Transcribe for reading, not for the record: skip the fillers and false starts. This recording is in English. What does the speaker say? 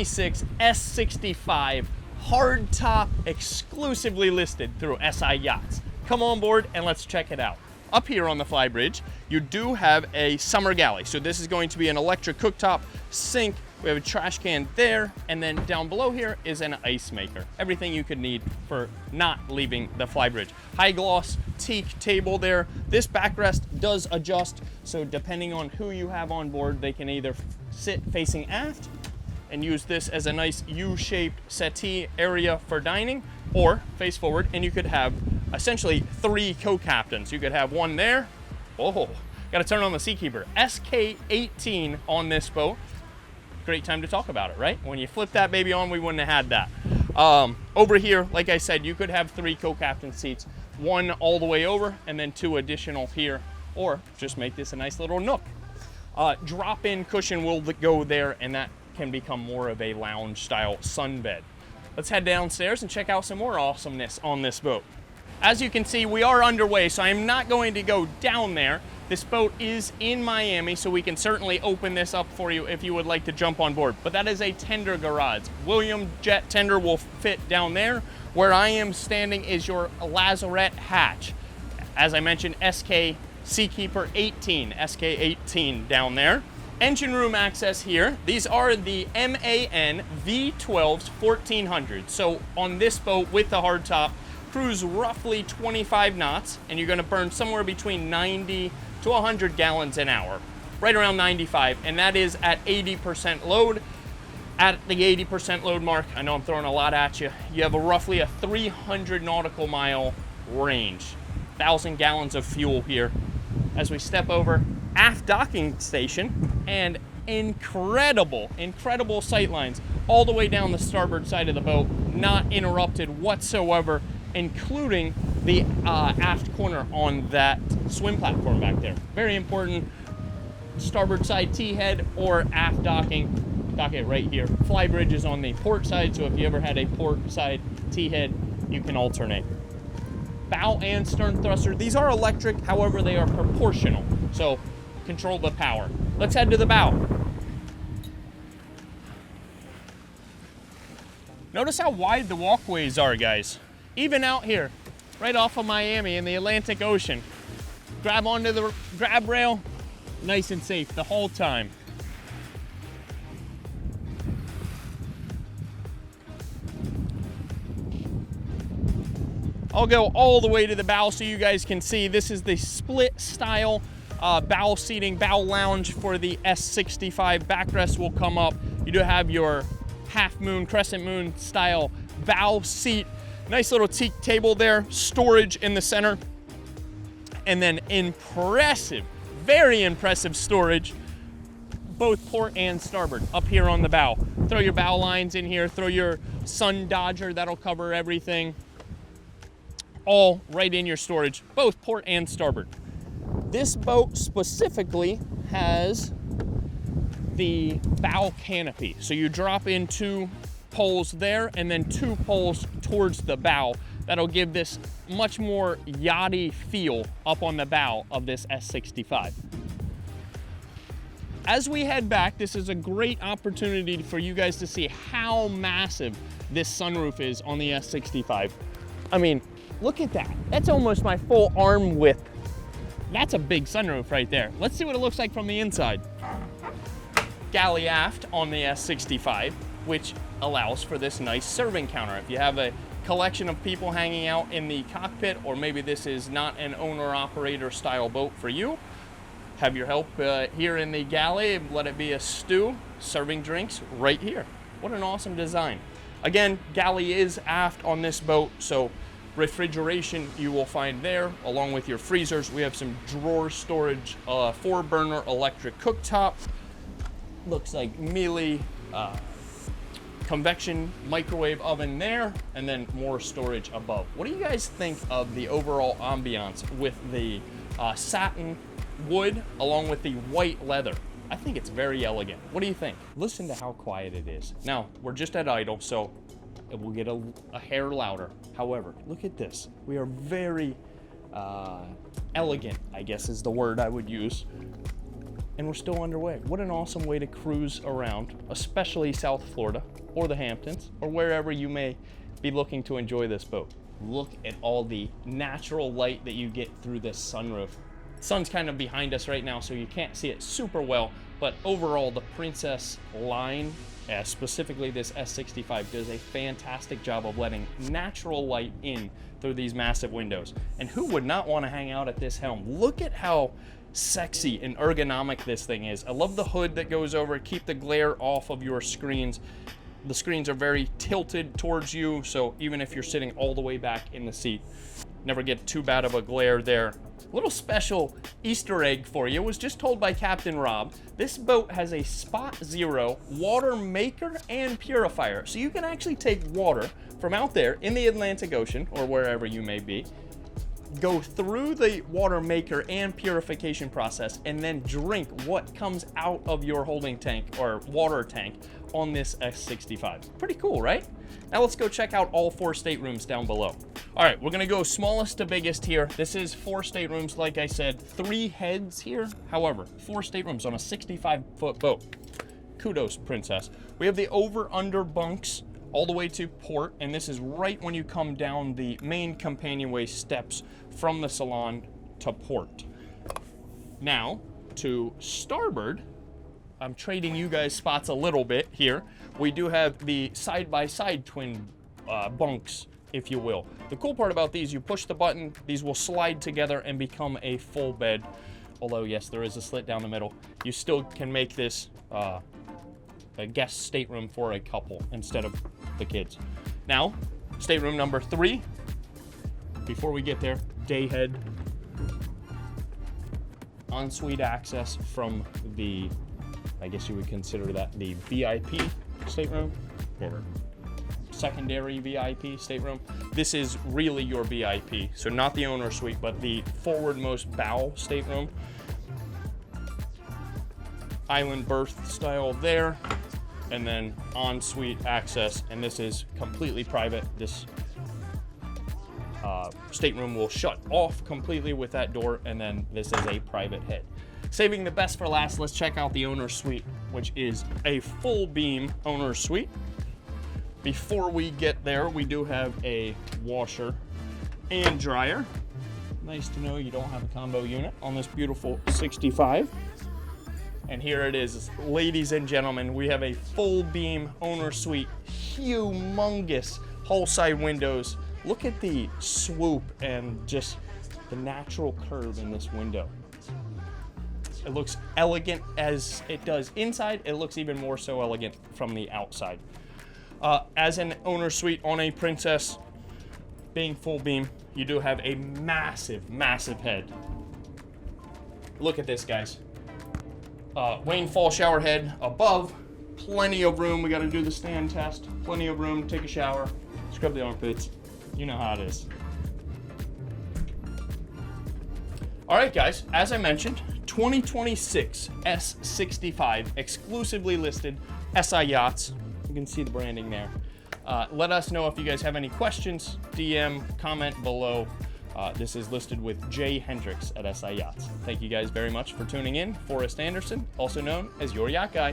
2026 S65 Hard top, exclusively listed through SI Yachts. Come on board and let's check it out. Up here on the Flybridge, you do have a summer galley. So this is going to be an electric cooktop, sink. We have a trash can there, and then down below here is an ice maker. Everything you could need for not leaving the Flybridge. High gloss teak table there. This backrest does adjust, so depending on who you have on board, they can either sit facing aft and use this as a nice U-shaped settee area for dining, or face forward, and you could have essentially 3 co-captains. You could have one there. Oh, gotta turn on the Seakeeper. SK18 on this boat. Great time to talk about it, right? When you flip that baby on, we wouldn't have had that. Over here, like I said, you could have 3 co-captain seats, 1 all the way over, and then 2 additional here, or just make this a nice little nook. Drop-in cushion will go there, and that can become more of a lounge style sunbed. Let's head downstairs and check out some more awesomeness on this boat. As you can see, we are underway, so I'm not going to go down there. This boat is in Miami, so we can certainly open this up for you if you would like to jump on board. But that is a tender garage. William Jet tender will fit down there. Where I am standing is your lazarette hatch. As I mentioned, SK Seakeeper 18, SK18 down there. Engine room access here. These are the MAN V12-1400. So on this boat with the hardtop, cruise roughly 25 knots, and you're gonna burn somewhere between 90 to 100 gallons an hour, right around 95, and that is at 80% load. At the 80% load mark, I know I'm throwing a lot at you, you have roughly a 300 nautical mile range, 1,000 gallons of fuel here. As we step over, aft docking station, and incredible sight lines all the way down the starboard side of the boat, not interrupted whatsoever, including the aft corner on that swim platform back there. Very important. Starboard side T-head or aft docking, dock it right here. Flybridge is on the port side, so if you ever had a port side T-head, you can alternate. Bow and stern thruster. These are electric, however, they are proportional, so control the power. Let's head to the bow. Notice how wide the walkways are, guys. Even out here, right off of Miami in the Atlantic Ocean. Grab onto the grab rail, nice and safe the whole time. I'll go all the way to the bow so you guys can see. This is the split style bow seating, bow lounge for the S65. Backrest will come up. You do have your half moon, crescent moon style bow seat. Nice little teak table there, storage in the center. And then impressive, very impressive storage, both port and starboard, up here on the bow. Throw your bow lines in here, throw your sun dodger, that'll cover everything. All right in your storage, both port and starboard. This boat specifically has the bow canopy. So you drop in 2 poles there and then 2 poles towards the bow. That'll give this much more yachty feel up on the bow of this S65. As we head back, this is a great opportunity for you guys to see how massive this sunroof is on the S65. I mean, look at that. That's almost my full arm width. That's a big sunroof right there. Let's see what it looks like from the inside. Galley aft on the S65, which allows for this nice serving counter. If you have a collection of people hanging out in the cockpit, or maybe this is not an owner-operator style boat for you, have your help here in the galley, let it be a stew, serving drinks right here. What an awesome design. Again, galley is aft on this boat, so refrigeration you will find there, along with your freezers. We have some drawer storage, 4-burner electric cooktop. Looks like Miele convection microwave oven there, and then more storage above. What do you guys think of the overall ambiance with the satin wood along with the white leather? I think it's very elegant. What do you think? Listen to how quiet it is. Now, we're just at idle, so it will get a hair louder. However, look at this. We are very elegant, I guess is the word I would use. and we're still underway. What an awesome way to cruise around, especially South Florida or the Hamptons or wherever you may be looking to enjoy this boat. Look at all the natural light that you get through this sunroof. The sun's kind of behind us right now, so you can't see it super well, but overall the Princess line, specifically this S65, does a fantastic job of letting natural light in through these massive windows. And who would not want to hang out at this helm? Look at how sexy and ergonomic this thing is. I love the hood that goes over, keep the glare off of your screens. The screens are very tilted towards you, so even if you're sitting all the way back in the seat, never get too bad of a glare there. A little special Easter egg for you. Was just told by Captain Rob, this boat has a spot zero water maker and purifier. So you can actually take water from out there in the Atlantic Ocean or wherever you may be, go through the water maker and purification process, and then drink what comes out of your holding tank or water tank on this S65. Pretty cool, right? Now let's go check out all 4 staterooms down below. All right, we're gonna go smallest to biggest here. This is 4 staterooms, like I said, 3 heads here. However, 4 staterooms on a 65-foot boat. Kudos, Princess. We have the over-under bunks all the way to port, and this is right when you come down the main companionway steps from the Salon to port. Now, to starboard, I'm trading you guys spots a little bit here. We do have the side-by-side twin bunks, if you will. The cool part about these, you push the button, these will slide together and become a full bed. Although, yes, there is a slit down the middle. You still can make this a guest stateroom for a couple instead of the kids. Now, stateroom number 3. Before we get there, day head. Ensuite access from the, I guess you would consider that the VIP stateroom or secondary VIP stateroom. This is really your VIP, so not the owner suite, but the forwardmost bow stateroom. Island berth style there, and then ensuite access, and this is completely private. This stateroom will shut off completely with that door, and then this is a private head. Saving the best for last, let's check out the owner suite, which is a full beam owner suite. Before we get there, we do have a washer and dryer. Nice to know you don't have a combo unit on this beautiful 65. And here it is, ladies and gentlemen, we have a full beam owner suite, humongous hull side windows. Look at the swoop and just the natural curve in this window. It looks elegant as it does inside. It looks even more so elegant from the outside. As an owner suite on a Princess, being full beam, you do have a massive, massive head. Look at this, guys. Wayne fall shower head above, plenty of room. We got to do the stand test. Plenty of room to take a shower, scrub the armpits. You know how it is. All right, guys, as I mentioned, 2026 S65 exclusively listed SI Yachts. You can see the branding there. Let us know if you guys have any questions, DM, comment below. This is listed with Jay Hendricks at SI Yachts. Thank you guys very much for tuning in. Forrest Anderson, also known as your Yacht Guy.